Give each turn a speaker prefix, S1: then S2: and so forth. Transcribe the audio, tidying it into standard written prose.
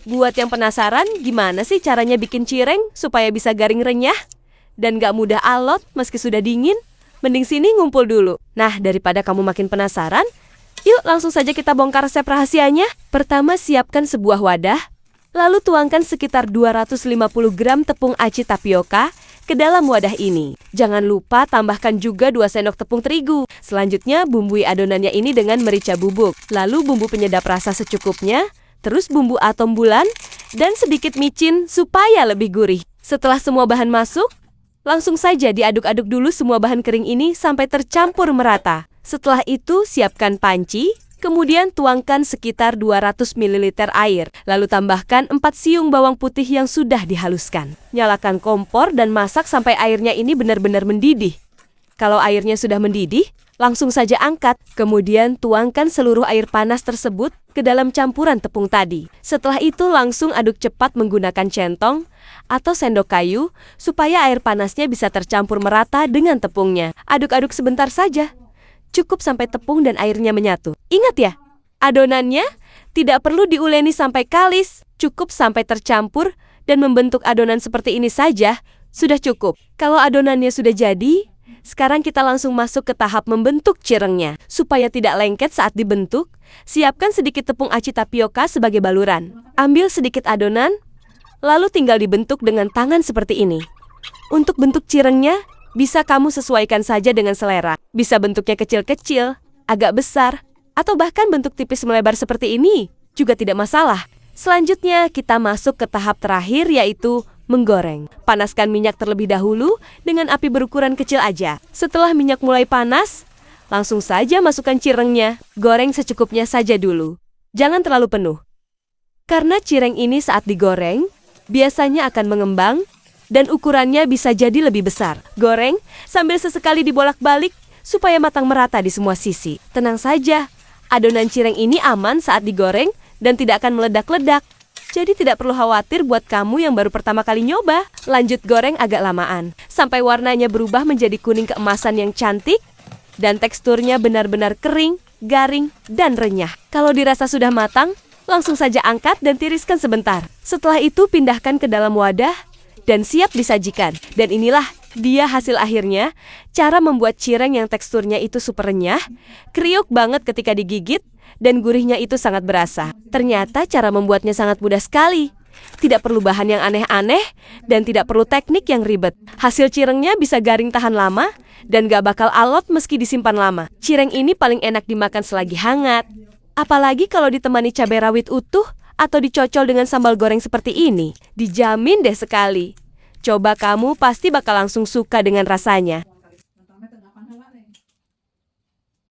S1: Buat yang penasaran, gimana sih caranya bikin cireng supaya bisa garing renyah? Dan gak mudah alot meski sudah dingin? Mending sini ngumpul dulu. Nah, daripada kamu makin penasaran, yuk langsung saja kita bongkar resep rahasianya. Pertama, siapkan sebuah wadah. Lalu tuangkan sekitar 250 gram tepung aci tapioka ke dalam wadah ini. Jangan lupa tambahkan juga 2 sendok tepung terigu. Selanjutnya, bumbui adonannya ini dengan merica bubuk. Lalu bumbu penyedap rasa secukupnya. Terus bumbu atom bulan dan sedikit micin supaya lebih gurih. Setelah semua bahan masuk, langsung saja diaduk-aduk dulu semua bahan kering ini sampai tercampur merata. Setelah itu siapkan panci, kemudian tuangkan sekitar 200 ml air. Lalu tambahkan 4 siung bawang putih yang sudah dihaluskan. Nyalakan kompor dan masak sampai airnya ini benar-benar mendidih. Kalau airnya sudah mendidih, langsung saja angkat. Kemudian tuangkan seluruh air panas tersebut ke dalam campuran tepung tadi. Setelah itu langsung aduk cepat menggunakan centong atau sendok kayu supaya air panasnya bisa tercampur merata dengan tepungnya. Aduk-aduk sebentar saja. Cukup sampai tepung dan airnya menyatu. Ingat ya, adonannya tidak perlu diuleni sampai kalis. Cukup sampai tercampur dan membentuk adonan seperti ini saja sudah cukup. Kalau adonannya sudah jadi, sekarang kita langsung masuk ke tahap membentuk cirengnya. Supaya tidak lengket saat dibentuk, siapkan sedikit tepung aci tapioka sebagai baluran. Ambil sedikit adonan, lalu tinggal dibentuk dengan tangan seperti ini. Untuk bentuk cirengnya, bisa kamu sesuaikan saja dengan selera. Bisa bentuknya kecil-kecil, agak besar, atau bahkan bentuk tipis melebar seperti ini, juga tidak masalah. Selanjutnya, kita masuk ke tahap terakhir yaitu menggoreng. Panaskan minyak terlebih dahulu dengan api berukuran kecil aja. Setelah minyak mulai panas, langsung saja masukkan cirengnya. Goreng secukupnya saja dulu. Jangan terlalu penuh. Karena cireng ini saat digoreng, biasanya akan mengembang dan ukurannya bisa jadi lebih besar. Goreng sambil sesekali dibolak-balik supaya matang merata di semua sisi. Tenang saja, adonan cireng ini aman saat digoreng dan tidak akan meledak-ledak. Jadi tidak perlu khawatir buat kamu yang baru pertama kali nyoba. Lanjut goreng agak lamaan, sampai warnanya berubah menjadi kuning keemasan yang cantik, dan teksturnya benar-benar kering, garing, dan renyah. Kalau dirasa sudah matang, langsung saja angkat dan tiriskan sebentar. Setelah itu pindahkan ke dalam wadah, dan siap disajikan. Dan inilah dia hasil akhirnya, cara membuat cireng yang teksturnya itu super renyah, kriuk banget ketika digigit, dan gurihnya itu sangat berasa. Ternyata cara membuatnya sangat mudah sekali. Tidak perlu bahan yang aneh-aneh dan tidak perlu teknik yang ribet. Hasil cirengnya bisa garing tahan lama dan gak bakal alot meski disimpan lama. Cireng ini paling enak dimakan selagi hangat. Apalagi kalau ditemani cabai rawit utuh atau dicocol dengan sambal goreng seperti ini. Dijamin deh sekali. Coba kamu pasti bakal langsung suka dengan rasanya.